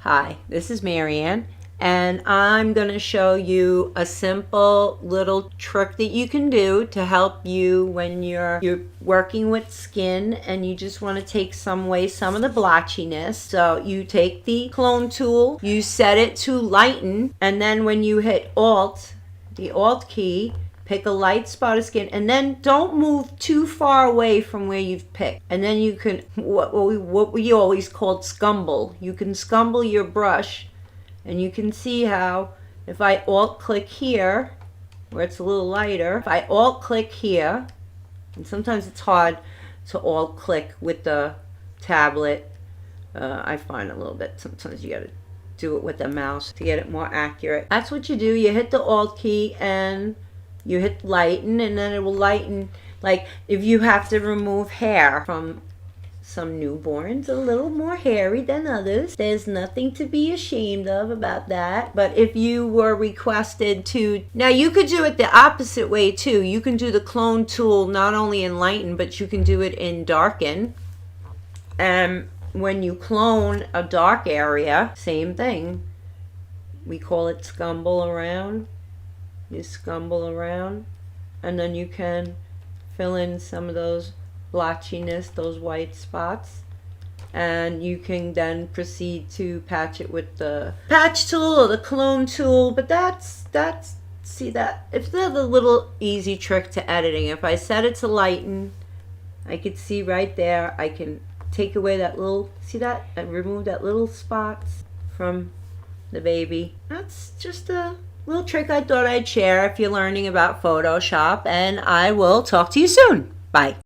Hi, this is Marianne, and I'm going to show you a simple little trick that you can do to help you when you're working with skin and you just want to take some of the blotchiness. So you take the clone tool, you set it to lighten, and then when you hit the Alt key, pick a light spot of skin, and then don't move too far away from where you've picked. And then you can, what we always called scumble. You can scumble your brush, and you can see how if I Alt click here, where it's a little lighter, if I Alt click here, and sometimes it's hard to Alt click with the tablet. I find a little bit, sometimes you gotta do it with the mouse to get it more accurate. That's what you do. You hit the Alt key and you hit lighten, and then it will lighten. Like if you have to remove hair from some newborns, a little more hairy than others, there's nothing to be ashamed of about that. But if you were requested to, now you could do it the opposite way too. You can do the clone tool not only in lighten, but you can do it in darken. And when you clone a dark area, same thing. We call it scumble around. You scumble around, and then you can fill in some of those blotchiness, those white spots, and you can then proceed to patch it with the patch tool or the clone tool. But that's see, that it's another little easy trick to editing. If I set it to lighten, I could see right there, I can take away that little, see that, and remove that little spots from the baby. That's just a little trick I thought I'd share if you're learning about Photoshop, and I will talk to you soon. Bye.